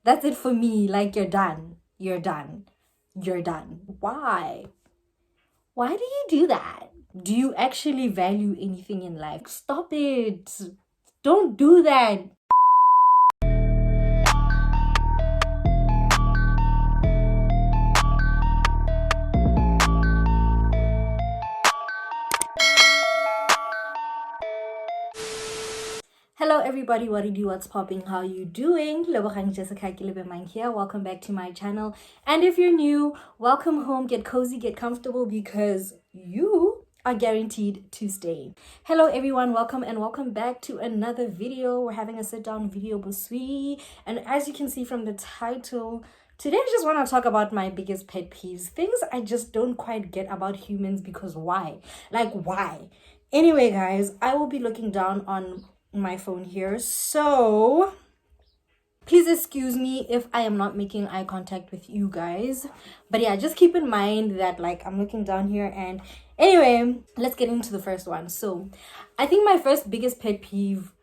That's it for me. Like, you're done. You're done. You're done. Why? Why do you do that? Do you actually value anything in life? Stop it. Don't do that. Hello everybody, what do you do, what's popping, how you doing? Lebogang Jessica Kilebemang here. Welcome back to my channel. And if you're new, welcome home. Get cozy, get comfortable, because you are guaranteed to stay. Hello everyone, welcome back to another video. We're having a sit down video busui, and as you can see from the title, today I just want to talk about my biggest pet peeves, things I just don't quite get about humans. Because why? Like, why? Anyway guys, I will be looking down on my phone here, so please excuse me if I am not making eye contact with you guys, but yeah, just keep in mind that like I'm looking down here. And anyway, let's get into the first one. So I think my first biggest pet peeve,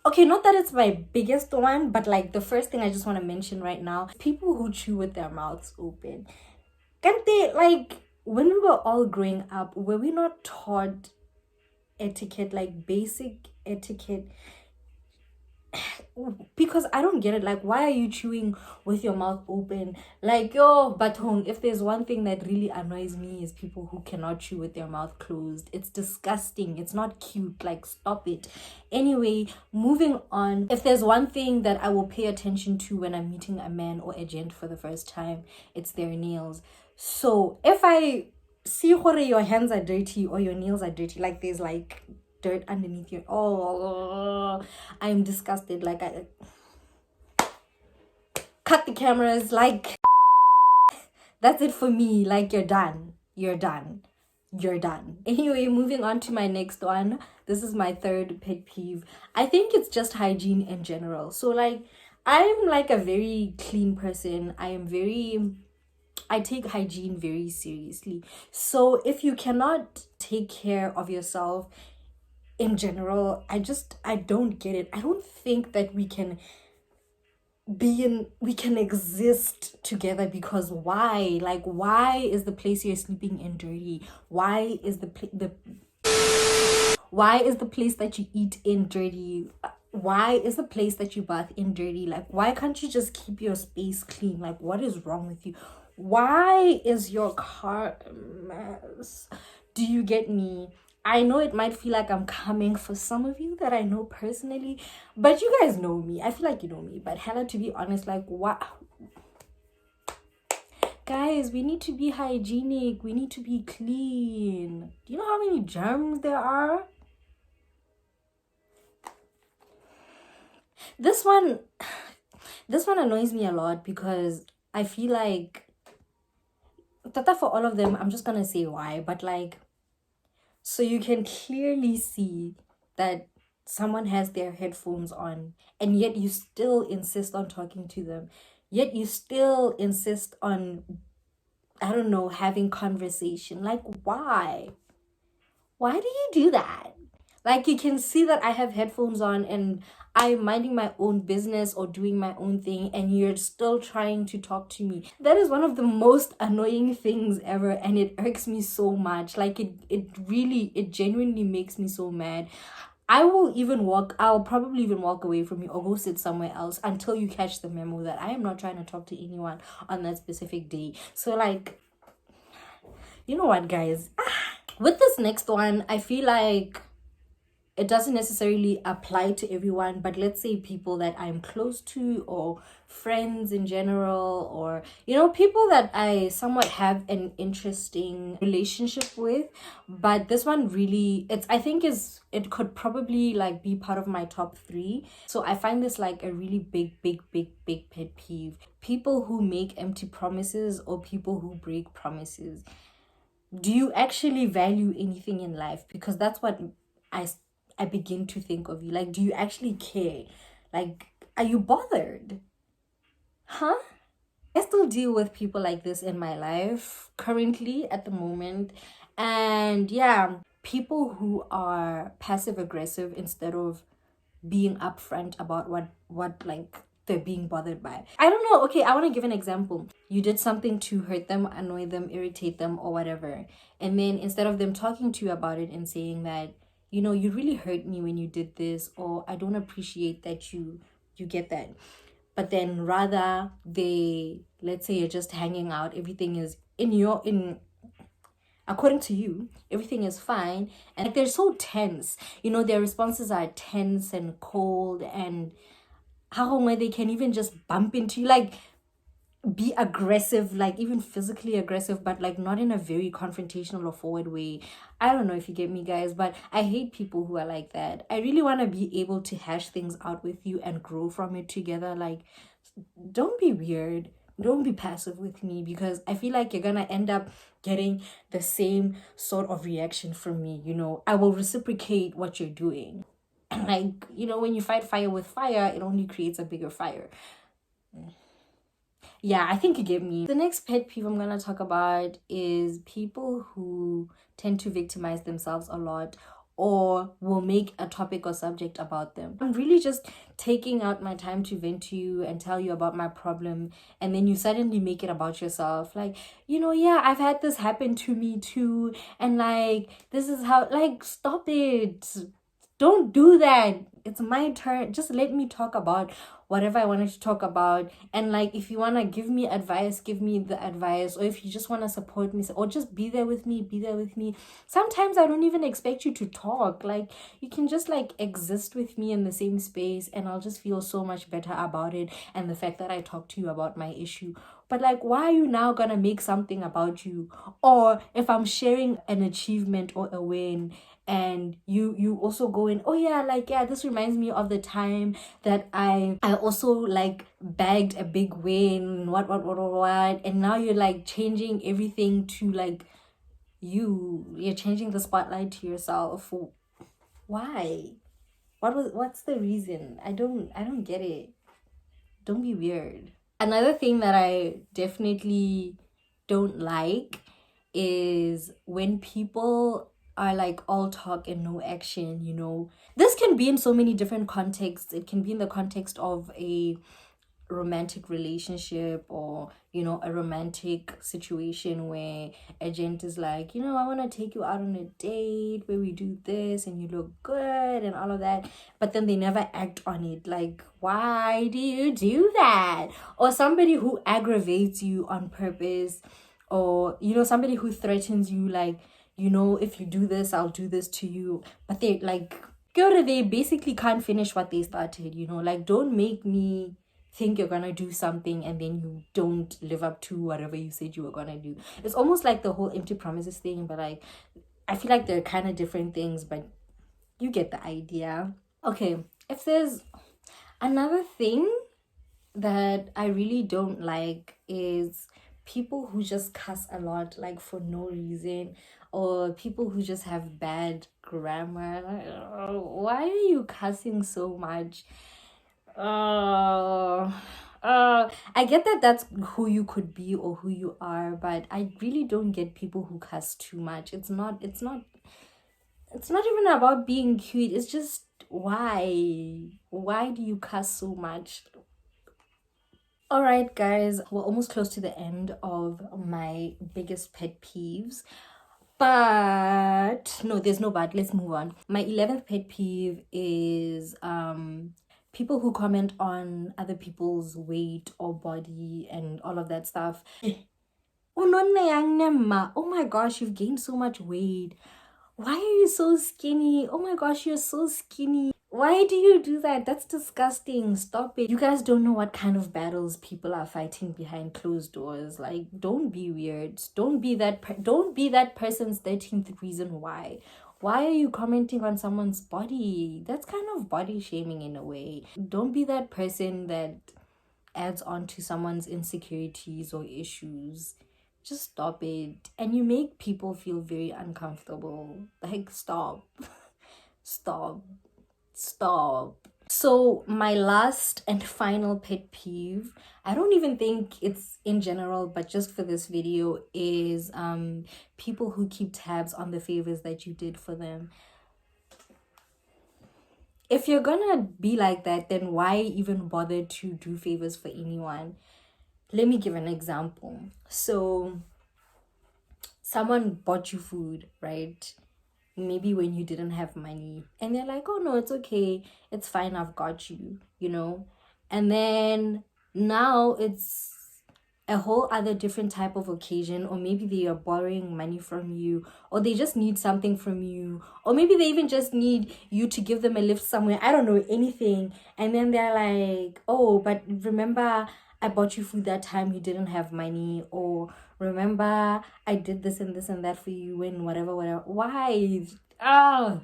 okay, not that it's my biggest one, but like the first thing I just want to mention right now, people who chew with their mouths open. Can't they, like, when we were all growing up, were we not taught etiquette, like basic etiquette? Because I don't get it. Like, why are you chewing with your mouth open? Like, yo, batong, if there's one thing that really annoys me is people who cannot chew with their mouth closed. It's disgusting. It's not cute. Like, stop it. Anyway, moving on. If there's one thing that I will pay attention to when I'm meeting a man or a gent for the first time, it's their nails. So if I see your hands are dirty or your nails are dirty, like there's like dirt underneath your, oh, I am disgusted. Like, I cut the cameras. Like, that's it for me. Like, you're done. You're done. You're done. Anyway, moving on to my next one. This is my third pet peeve. I think it's just hygiene in general. So like, I'm like a very clean person. I take hygiene very seriously. So if you cannot take care of yourself in general, I don't get it. I don't think that we can exist together. Because why? Like, why is the place you're sleeping in dirty? Why is the place that you eat in dirty? Why is the place that you bath in dirty? Like, why can't you just keep your space clean? Like, what is wrong with you? Why is your car a mess? Do you get me? I know it might feel like I'm coming for some of you that I know personally, but you guys know me. I feel like you know me. But hella, to be honest, like, what? Guys, we need to be hygienic. We need to be clean. Do you know how many germs there are? This one annoys me a lot, because I feel like, tata, for all of them, I'm just gonna say why, but like, so you can clearly see that someone has their headphones on, and yet you still insist on talking to them. Yet you still insist on, I don't know, having conversation. Like, why? Why do you do that? Like, you can see that I have headphones on and I'm minding my own business or doing my own thing, and you're still trying to talk to me. That is one of the most annoying things ever, and it irks me so much. Like, it genuinely makes me so mad. I'll probably even walk away from you or go sit somewhere else until you catch the memo that I am not trying to talk to anyone on that specific day. So like, you know what, guys? With this next one, I feel like it doesn't necessarily apply to everyone, but let's say people that I'm close to, or friends in general, or, you know, people that I somewhat have an interesting relationship with. But this one really, it could probably like be part of my top 3. So I find this like a really big pet peeve. People who make empty promises, or people who break promises. Do you actually value anything in life? Because that's what I begin to think of you. Like, do you actually care? Like, are you bothered? Huh? I still deal with people like this in my life currently at the moment. And yeah, people who are passive aggressive instead of being upfront about what like they're being bothered by. I don't know. Okay, I want to give an example. You did something to hurt them, annoy them, irritate them, or whatever. And then instead of them talking to you about it and saying that, you know, you really hurt me when you did this, or I don't appreciate that you get that. But then rather they, let's say you're just hanging out, everything is according to you, everything is fine, and like, they're so tense, you know, their responses are tense and cold, and how where they can even just bump into you, like be aggressive, like even physically aggressive, but like not in a very confrontational or forward way. I don't know if you get me, guys, but I hate people who are like that. I really want to be able to hash things out with you and grow from it together. Like, don't be weird, don't be passive with me, because I feel like you're gonna end up getting the same sort of reaction from me. You know, I will reciprocate what you're doing. And like, you know, when you fight fire with fire, it only creates a bigger fire. Yeah, I think you get me. The next pet peeve I'm gonna talk about is people who tend to victimize themselves a lot, or will make a topic or subject about them. I'm really just taking out my time to vent to you and tell you about my problem, and then you suddenly make it about yourself. Like, you know, yeah, I've had this happen to me too, and like, this is how, like, stop it. Don't do that. It's my turn. Just let me talk about whatever I wanted to talk about. And like, if you want to give me advice, give me the advice. Or if you just want to support me, or just be there with me, be there with me. Sometimes I don't even expect you to talk. Like, you can just like exist with me in the same space, and I'll just feel so much better about it, and the fact that I talked to you about my issue. But like, why are you now gonna make something about you? Or if I'm sharing an achievement or a win, and you also go in, oh yeah, like, yeah, this reminds me of the time that I also like bagged a big win, what, and now you're like changing everything to like you're changing the spotlight to yourself. Why? What's the reason? I don't get it. Don't be weird. Another thing that I definitely don't like is when people are like all talk and no action, you know. This can be in so many different contexts. It can be in the context of a romantic relationship, or you know, a romantic situation where a gent is like, you know, I want to take you out on a date where we do this and you look good and all of that, but then they never act on it. Like, why do you do that? Or somebody who aggravates you on purpose, or you know, somebody who threatens you, like, you know, if you do this, I'll do this to you. But they like, they basically can't finish what they started, you know. Like, don't make me think you're gonna do something and then you don't live up to whatever you said you were gonna do. It's almost like the whole empty promises thing, but like, I feel like they're kind of different things, but you get the idea. Okay, if there's another thing that I really don't like, is people who just cuss a lot, like for no reason, or people who just have bad grammar. Like, why are you cussing so much? I get that that's who you could be or who you are, but I really don't get people who cuss too much. It's not even about being cute. It's just, why do you cuss so much? All right, guys, we're almost close to the end of my biggest pet peeves. But no, there's no but. Let's move on. My 11th pet peeve is people who comment on other people's weight or body and all of that stuff. Oh my gosh, you've gained so much weight. Why are you so skinny? Oh my gosh, you're so skinny. Why do you do that? That's disgusting. Stop it. You guys don't know what kind of battles people are fighting behind closed doors. Like, don't be weird. Don't be that person's 13th reason why. Why are you commenting on someone's body? That's kind of body shaming in a way. Don't be that person that adds on to someone's insecurities or issues. Just stop it. And you make people feel very uncomfortable. Like, stop. Stop. So my last and final pet peeve, I don't even think it's in general, but just for this video, is people who keep tabs on the favors that you did for them. if you're gonna be like that, then why even bother to do favors for anyone? Let me give an example. So someone bought you food, right? Maybe when you didn't have money, and they're like, oh no, it's okay, it's fine, I've got you, you know. And then now it's a whole other different type of occasion, or maybe they are borrowing money from you, or they just need something from you, or maybe they even just need you to give them a lift somewhere, I don't know, anything. And then they're like, oh, but remember I bought you food that time you didn't have money, or remember I did this and this and that for you, and whatever. Why? Ah.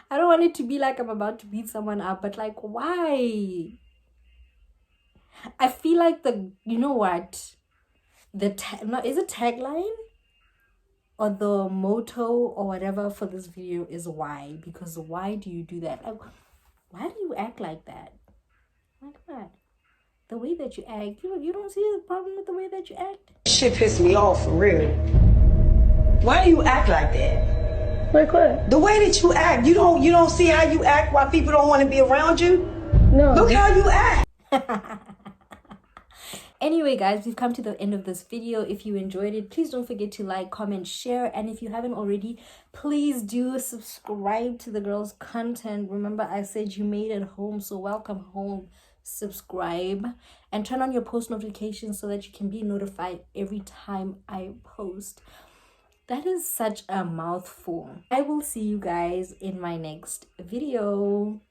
I don't want it to be like I'm about to beat someone up, but like, why? I feel like you know what? Is it tagline or the motto or whatever for this video is why? Because why do you do that? Like, why do you act like that? Like what? The way that you act, you don't see the problem with the way that you act? Shit pissed me off for real. Why do you act like that? Like what? The way that you act, you don't see how you act, why people don't want to be around you? No. Look how you act. Anyway, guys, we've come to the end of this video. If you enjoyed it, please don't forget to like, comment, share. And if you haven't already, please do subscribe to the girls' content. Remember, I said you made it home, so welcome home. Subscribe and turn on your post notifications so that you can be notified every time I post. That is such a mouthful. I will see you guys in my next video.